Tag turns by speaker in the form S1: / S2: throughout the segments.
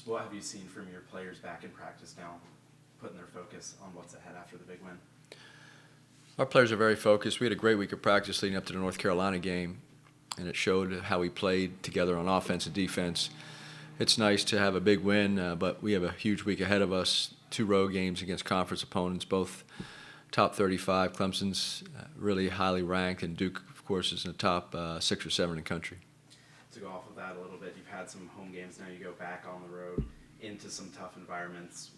S1: Just what have you seen from your players back in practice now, putting their focus on what's ahead after the big win?
S2: Our players are very focused. We had a great week of practice leading up to the North Carolina game, and it showed how we played together on offense and defense. It's nice to have a big win, but we have a huge week ahead of us. 2 road games against conference opponents, both top 35. Clemson's really highly ranked, and Duke, of course, is in the top 6 or 7 in the country.
S1: To go off of that a little bit, you've had some home games. Now you go back on the road into some tough environments.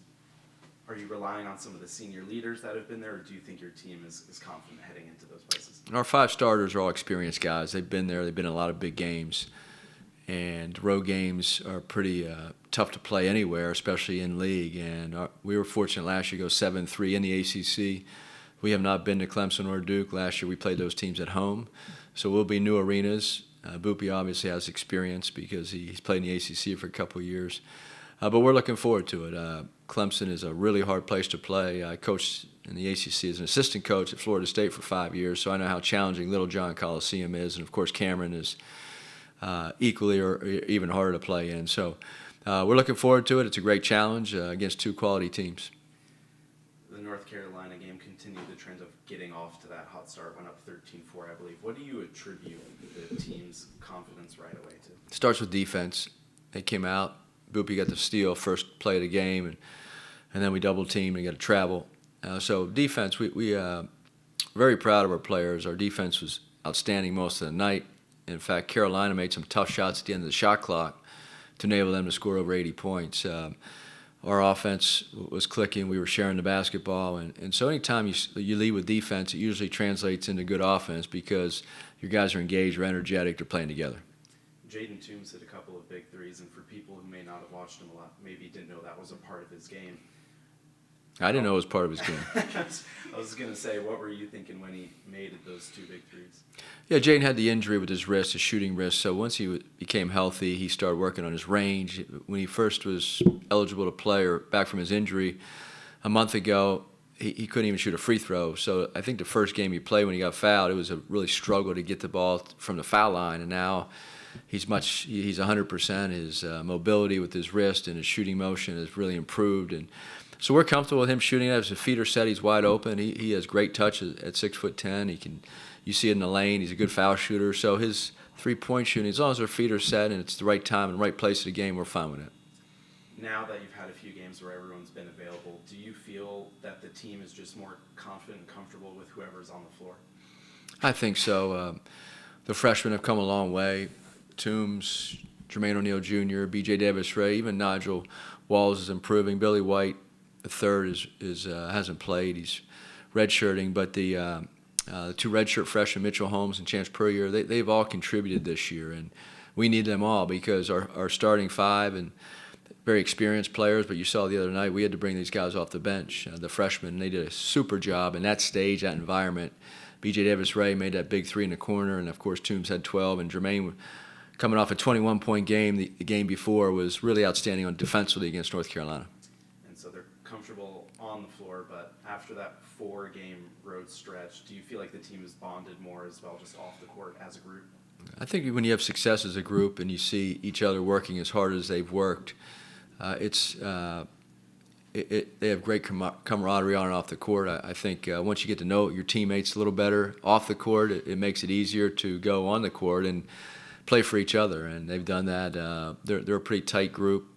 S1: Are you relying on some of the senior leaders that have been there, or do you think your team is confident heading into those places?
S2: Our 5 starters are all experienced guys. They've been there. They've been in a lot of big games. And road games are pretty tough to play anywhere, especially in league. And we were fortunate last year to go 7-3 in the ACC. We have not been to Clemson or Duke. Last year we played those teams at home. So we'll be new arenas. Boopy obviously has experience because he's played in the ACC for a couple of years. But we're looking forward to it. Clemson is a really hard place to play. I coached in the ACC as an assistant coach at Florida State for 5 years, so I know how challenging Little John Coliseum is. And, of course, Cameron is equally or even harder to play in. So we're looking forward to it. It's a great challenge against 2 quality teams.
S1: The North Carolina game continued the trend of getting off to that hot start, went up 13-4, I believe. What do you attribute the team's confidence right away to?
S2: It starts with defense. They came out. Boopy got the steal first play of the game, and then we double-teamed and got to travel. So defense, we very proud of our players. Our defense was outstanding most of the night. In fact, Carolina made some tough shots at the end of the shot clock to enable them to score over 80 points. Our offense was clicking. We were sharing the basketball. And so anytime you lead with defense, it usually translates into good offense because your guys are engaged, they're energetic, they're playing together.
S1: Jaden Toombs hit a couple of big threes, and for people who may not have watched him a lot, maybe didn't know that was a part of his game.
S2: I didn't know it was part of his game.
S1: I was going to say, what were you thinking when he made those 2 big threes?
S2: Yeah, Jaden had the injury with his wrist, his shooting wrist. So once he became healthy, he started working on his range. When he first was eligible to play or back from his injury a month ago, he couldn't even shoot a free throw. So I think the first game he played when he got fouled, it was a really struggle to get the ball from the foul line. And now he's 100%. His mobility with his wrist and his shooting motion has really improved. And so we're comfortable with him shooting. As a feeder set, he's wide open. He has great touch at 6'10". You see it in the lane. He's a good foul shooter. So his 3-point shooting, as long as our feeder set and it's the right time and right place of the game, we're fine with it.
S1: Now that you've had a few games where everyone's been available, do you feel that the team is just more confident and comfortable with whoever's on the floor?
S2: I think so. The freshmen have come a long way. Toombs, Jermaine O'Neal Jr., B.J. Davis-Ray, even Nigel Walls is improving. Billy White, the third, hasn't played. He's redshirting, but the 2 redshirt freshmen, Mitchell Holmes and Chance Puryear, they've all contributed this year, and we need them all because our starting 5 and very experienced players, but you saw the other night we had to bring these guys off the bench, the freshmen, and they did a super job in that stage, that environment. B.J. Davis-Ray made that big 3 in the corner, and, of course, Toombs had 12, and Jermaine, coming off a 21-point game, the game before, was really outstanding on defensively against North Carolina.
S1: And so they're comfortable on the floor, but after that 4-game road stretch, do you feel like the team is bonded more as well, just off the court as a group?
S2: I think when you have success as a group and you see each other working as hard as they've worked, they have great camaraderie on and off the court. I think once you get to know your teammates a little better off the court, it makes it easier to go on the court and play for each other, and they've done that. They're a pretty tight group.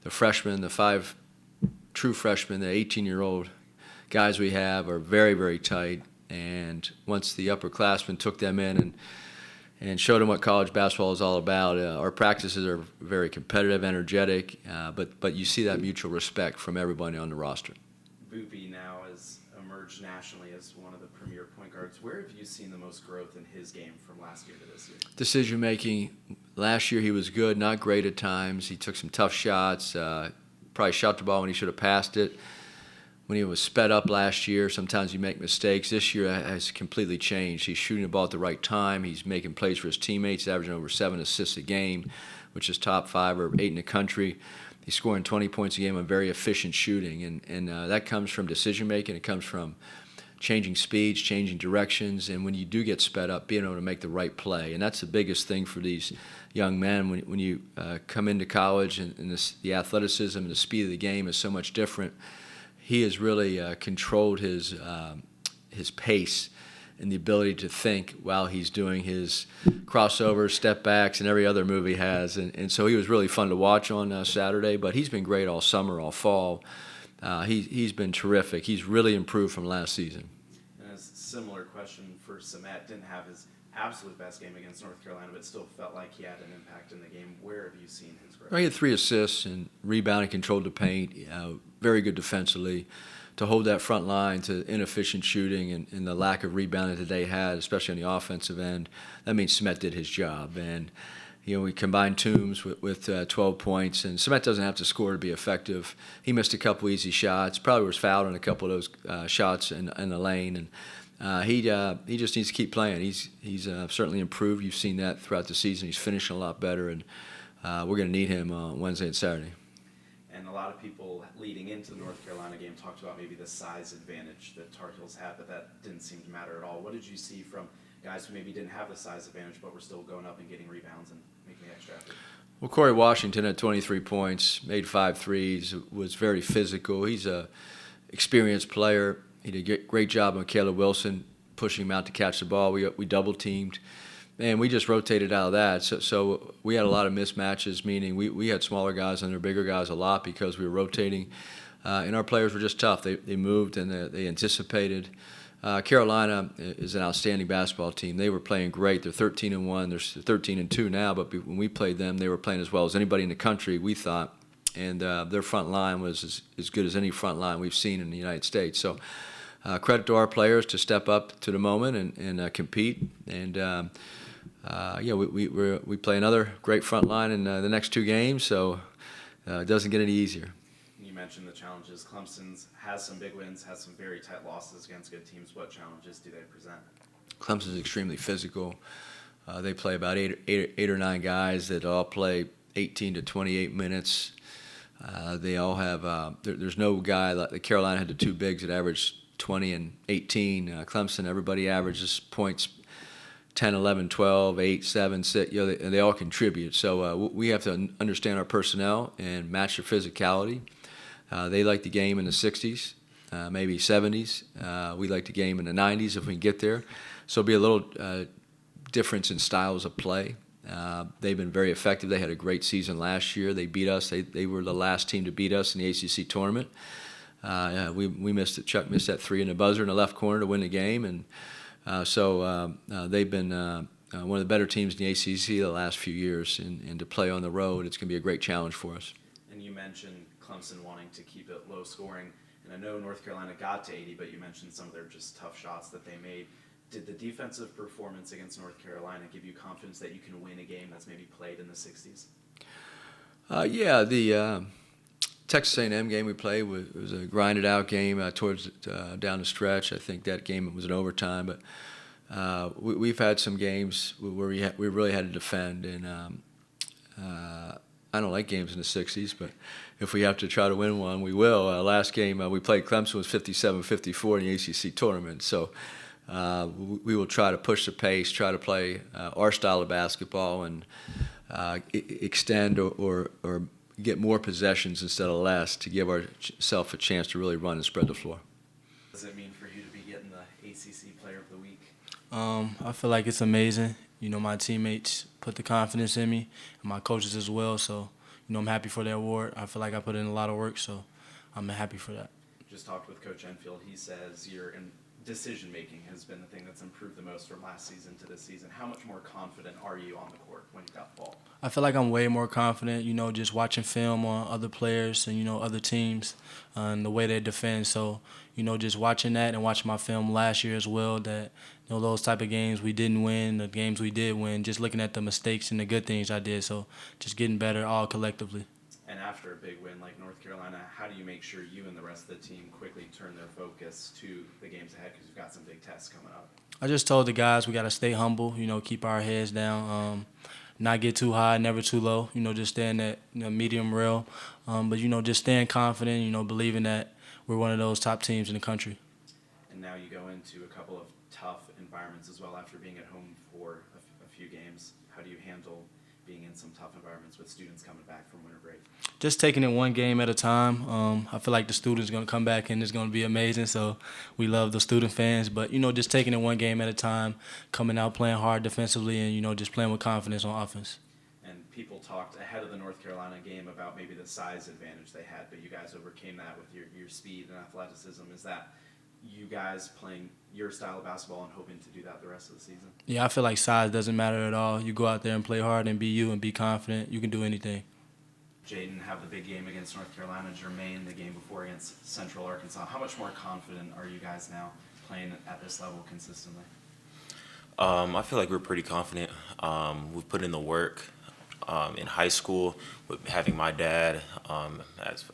S2: The freshmen, the 5 true freshmen, the 18-year-old guys we have are very, very tight, and once the upperclassmen took them in and showed them what college basketball is all about. Our practices are very competitive, energetic, but you see that mutual respect from everybody on the roster.
S1: Boopy now has emerged nationally as one of the premier point guards. Where have you seen the most growth in his game from last year to this year?
S2: Decision-making. Last year he was good, not great at times. He took some tough shots, probably shot the ball when he should have passed it. When he was sped up last year, sometimes you make mistakes. This year has completely changed. He's shooting the ball at the right time. He's making plays for his teammates, averaging over 7 assists a game, which is top 5 or 8 in the country. He's scoring 20 points a game on very efficient shooting, and that comes from decision-making. It comes from changing speeds, changing directions, and when you do get sped up, being able to make the right play. And that's the biggest thing for these young men. When you come into college and the athleticism and the speed of the game is so much different, he has really controlled his pace and the ability to think while he's doing his crossovers, step backs, and every other move he has. And so he was really fun to watch on Saturday, but he's been great all summer, all fall. He's been terrific. He's really improved from last season.
S1: And a similar question for Samet. Didn't have his absolute best game against North Carolina, but still felt like he had an impact in the game. Where have you seen his growth?
S2: He had 3 assists and rebounding, controlled the paint, very good defensively. To hold that front line to inefficient shooting and the lack of rebounding that they had, especially on the offensive end, that means Samet did his job. And we combined Toombs with 12 points, and Samet doesn't have to score to be effective. He missed a couple easy shots, probably was fouled on a couple of those shots in the lane, and he just needs to keep playing. He's certainly improved. You've seen that throughout the season. He's finishing a lot better, and we're going to need him Wednesday and Saturday.
S1: And a lot of people leading into the North Carolina game talked about maybe the size advantage that Tar Heels had, but that didn't seem to matter at all. What did you see from guys who maybe didn't have the size advantage but were still going up and getting rebounds and making the extra effort?
S2: Well, Corey Washington had 23 points, made 5 threes, was very physical. He's a experienced player. He did a great job on Caleb Wilson, pushing him out to catch the ball. We double-teamed. And we just rotated out of that. So we had a lot of mismatches, meaning we had smaller guys and their bigger guys a lot because we were rotating. And our players were just tough. They moved and they anticipated. Carolina is an outstanding basketball team. They were playing great. They're 13-1. They're 13-2 now, but when we played them, they were playing as well as anybody in the country, we thought. And their front line was as good as any front line we've seen in the United States. So credit to our players to step up to the moment and compete. And we play another great front line in the next 2 games, so it doesn't get any easier.
S1: You mentioned the challenges. Clemson's has some big wins, has some very tight losses against good teams. What challenges do they present?
S2: Clemson's extremely physical. They play about eight or nine guys that all play 18 to 28 minutes. They all have there's no guy like Carolina had the 2 bigs that averaged 20 and 18. Clemson, everybody averages points 10, 11, 12, 8, 7, 6, they all contribute. So we have to understand our personnel and match their physicality. They like the game in the 60s, maybe 70s. We like the game in the 90s if we can get there. So it'll be a little difference in styles of play. They've been very effective. They had a great season last year. They beat us. They were the last team to beat us in the ACC tournament. We missed it. Chuck missed that 3 in the buzzer in the left corner to win the game, and so they've been one of the better teams in the ACC the last few years, and to play on the road, it's going to be a great challenge for us.
S1: And you mentioned Clemson wanting to keep it low scoring, and I know North Carolina got to 80, but you mentioned some of their just tough shots that they made. Did the defensive performance against North Carolina give you confidence that you can win a game that's maybe played in the 60s?
S2: The Texas A&M game we played was a grinded-out game towards down the stretch. I think that game was an overtime, but we've had some games where we really had to defend, and I don't like games in the 60s, but if we have to try to win one, we will. Last game we played Clemson was 57-54 in the ACC tournament, so we will try to push the pace, try to play our style of basketball, and extend or get more possessions instead of less to give ourselves a chance to really run and spread the floor.
S1: What does it mean for you to be getting the ACC Player of the Week?
S3: I feel like it's amazing. My teammates put the confidence in me, and my coaches as well. So, I'm happy for the award. I feel like I put in a lot of work, so I'm happy for that.
S1: Just talked with Coach Enfield. He says your decision-making has been the thing that's improved the most from last season to this season. How much more confident are you on the court when you got the ball?
S3: I feel like I'm way more confident, just watching film on other players and, other teams and the way they defend. So, just watching that and watching my film last year as well, that, those type of games we didn't win, the games we did win, just looking at the mistakes and the good things I did. So just getting better all collectively.
S1: And after a big win like North Carolina, how do you make sure you and the rest of the team quickly turn their focus to the games ahead, because you've got some big tests coming up?
S3: I just told the guys we got to stay humble, keep our heads down, not get too high, never too low, just stay in that medium rail. But, just staying confident, believing that we're one of those top teams in the country.
S1: and now you go into a couple of tough environments as well after being at home for a few games. How do you handle being in some tough environments with students coming back from winter break?
S3: Just taking it one game at a time. I feel like the students are going to come back and it's going to be amazing. So we love the student fans. But, just taking it one game at a time, coming out playing hard defensively and, just playing with confidence on offense.
S1: And people talked ahead of the North Carolina game about maybe the size advantage they had, but you guys overcame that with your speed and athleticism. Is that you guys playing your style of basketball and hoping to do that the rest of the season?
S3: Yeah, I feel like size doesn't matter at all. You go out there and play hard and be you and be confident. You can do anything.
S1: Jaden have the big game against North Carolina, Jermaine the game before against Central Arkansas. How much more confident are you guys now playing at this level consistently?
S4: I feel like we're pretty confident. We've put in the work in high school with having my dad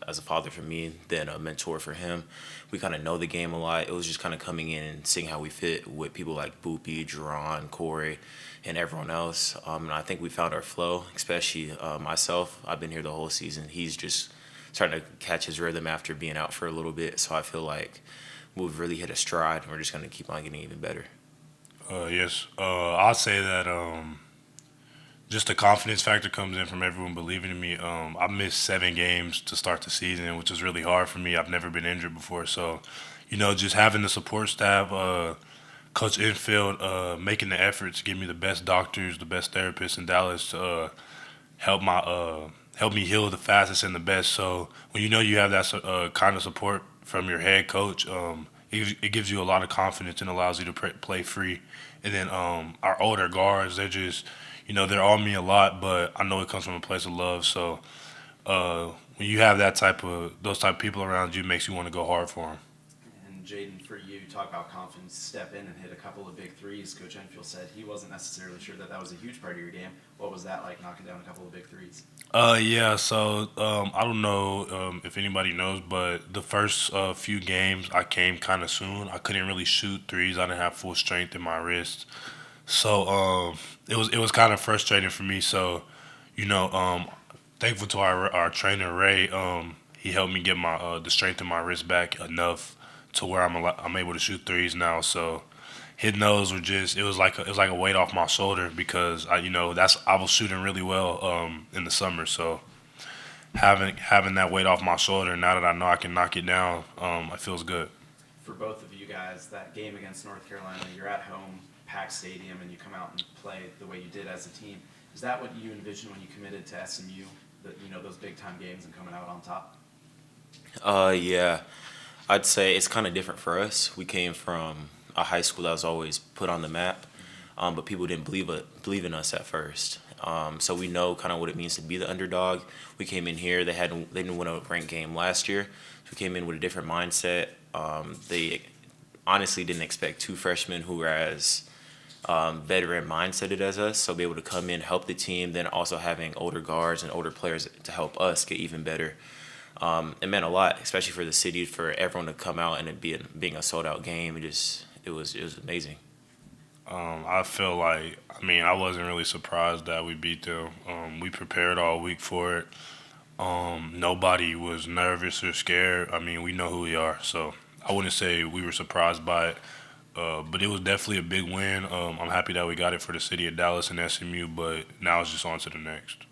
S4: as a father for me, then a mentor for him. We kind of know the game a lot. It was just kind of coming in and seeing how we fit with people like Boopy, Jerron, Corey, and everyone else. And I think we found our flow, especially myself. I've been here the whole season. He's just starting to catch his rhythm after being out for a little bit. So I feel like we've really hit a stride, and we're just going to keep on getting even better.
S5: Yes. I'll say that just the confidence factor comes in from everyone believing in me. I missed 7 games to start the season, which was really hard for me. I've never been injured before. So, just having the support staff, Coach Infield making the effort to give me the best doctors, the best therapists in Dallas to help me heal the fastest and the best. So when you have that kind of support from your head coach, it gives you a lot of confidence and allows you to play free. And then our older guards, they're just – they're on me a lot, but I know it comes from a place of love. So when you have those type of people around you, it makes you want to go hard for them.
S1: And Jaden, for you, talk about confidence, step in and hit a couple of big threes. Coach Enfield said he wasn't necessarily sure that was a huge part of your game. What was that like, knocking down a couple of big threes?
S5: Yeah, so I don't know if anybody knows, but the first few games I came kind of soon. I couldn't really shoot threes. I didn't have full strength in my wrist. So it was kind of frustrating for me. So, thankful to our trainer Ray. He helped me get the strength in my wrist back enough to where I'm able to shoot threes now. So hitting those were it was like a weight off my shoulder because I was shooting really well in the summer. So having that weight off my shoulder now that I know I can knock it down, it feels good.
S1: For both of you guys, that game against North Carolina, you're at home, packed stadium, and you come out and play the way you did as a team. Is that what you envisioned when you committed to SMU? Those big time games and coming out on top?
S4: Yeah, I'd say it's kind of different for us. We came from a high school that was always put on the map, but people didn't believe in us at first. So we know kind of what it means to be the underdog. We came in here; they didn't win a ranked game last year. So we came in with a different mindset. They honestly didn't expect 2 freshmen who were as veteran mindseted as us, so be able to come in, help the team, then also having older guards and older players to help us get even better. It meant a lot, especially for the city, for everyone to come out and it being a sold-out game. It was amazing.
S5: I feel like, I wasn't really surprised that we beat them. We prepared all week for it. Nobody was nervous or scared. We know who we are, so I wouldn't say we were surprised by it. But it was definitely a big win. I'm happy that we got it for the city of Dallas and SMU, but now it's just on to the next.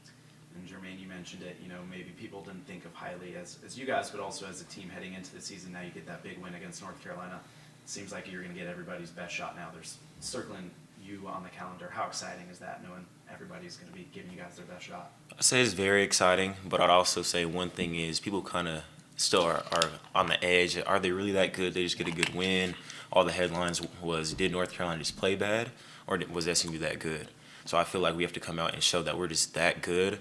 S1: And Jermaine, you mentioned it, maybe people didn't think of highly as you guys, but also as a team heading into the season. Now you get that big win against North Carolina. It seems like you're going to get everybody's best shot now. There's circling you on the calendar. How exciting is that, knowing everybody's going to be giving you guys their best shot?
S4: I'd say it's very exciting, but I'd also say one thing is people kind of still are on the edge. Are they really that good? They just get a good win. All the headlines was, did North Carolina just play bad, or was SMU that good? So I feel like we have to come out and show that we're just that good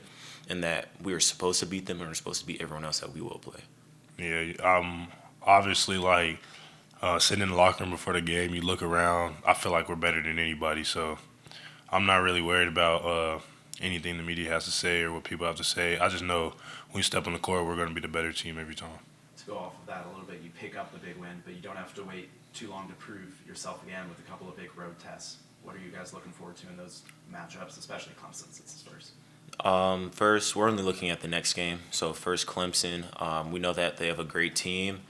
S4: and that we were supposed to beat them and we're supposed to beat everyone else that we will play.
S5: Yeah, obviously, sitting in the locker room before the game, you look around, I feel like we're better than anybody, so I'm not really worried about anything the media has to say or what people have to say. I just know when we step on the court, we're going to be the better team every time.
S1: To go off of that a little bit, you pick up the big win, but you don't have to wait too long to prove yourself again with a couple of big road tests. What are you guys looking forward to in those matchups, especially Clemson, since it's first?
S4: First, we're only looking at the next game. So first, Clemson. We know that they have a great team.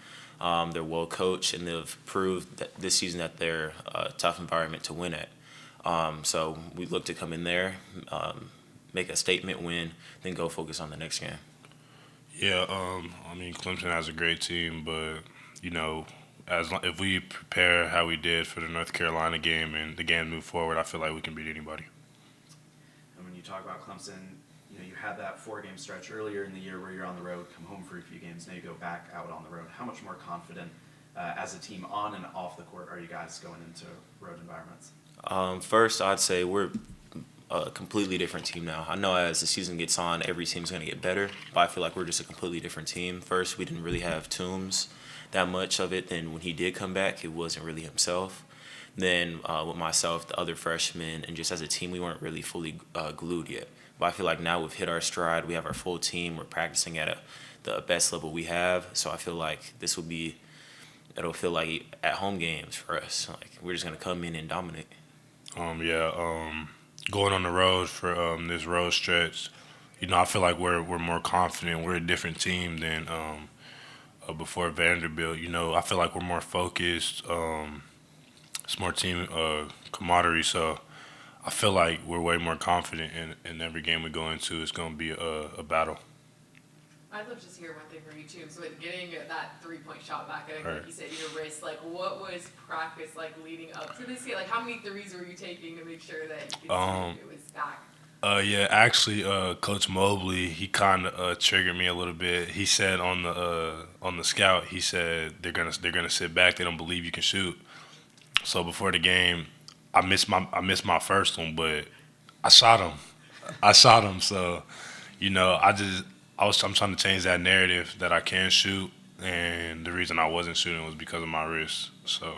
S4: They're well coached, and they've proved that this season that they're a tough environment to win at. So we look to come in there, make a statement win, then go focus on the next game.
S5: Yeah, I mean, Clemson has a great team, but, you know, if we prepare how we did for the North Carolina game and the game move forward, I feel like we can beat anybody.
S1: And when you talk about Clemson, you know, you had that 4-game stretch earlier in the year where you're on the road, come home for a few games, now you go back out on the road. How much more confident as a team on and off the court are you guys going into road environments?
S4: First, I'd say we're a completely different team now. I know as the season gets on, every team's going to get better, but I feel like we're just a completely different team. First, we didn't really have Toombs that much of it. Then when he did come back, it wasn't really himself. Then with myself, the other freshmen, and just as a team, we weren't really fully glued yet. But I feel like now we've hit our stride. We have our full team. We're practicing at the best level we have. So I feel like it'll feel like at home games for us. Like we're just going to come in and dominate.
S5: Going on the road for this road stretch, you know, I feel like we're more confident. We're a different team than before Vanderbilt. You know, I feel like we're more focused. It's more team camaraderie, so I feel like we're way more confident in every game we go into. It's going to be a battle.
S6: I'd love to just hear one thing from you too. So with getting that 3-point shot back, I think
S5: Right.
S6: you said your wrist, like what was practice like leading up to this game? Like how many threes were you taking to make sure that you could see it was back?
S5: Yeah, actually, Coach Mobley, he kind of triggered me a little bit. He said on the scout, he said they're gonna sit back. They don't believe you can shoot. So before the game, I missed my first one, but I shot him. So, you know, I'm trying to change that narrative that I can shoot, and the reason I wasn't shooting was because of my wrist. So.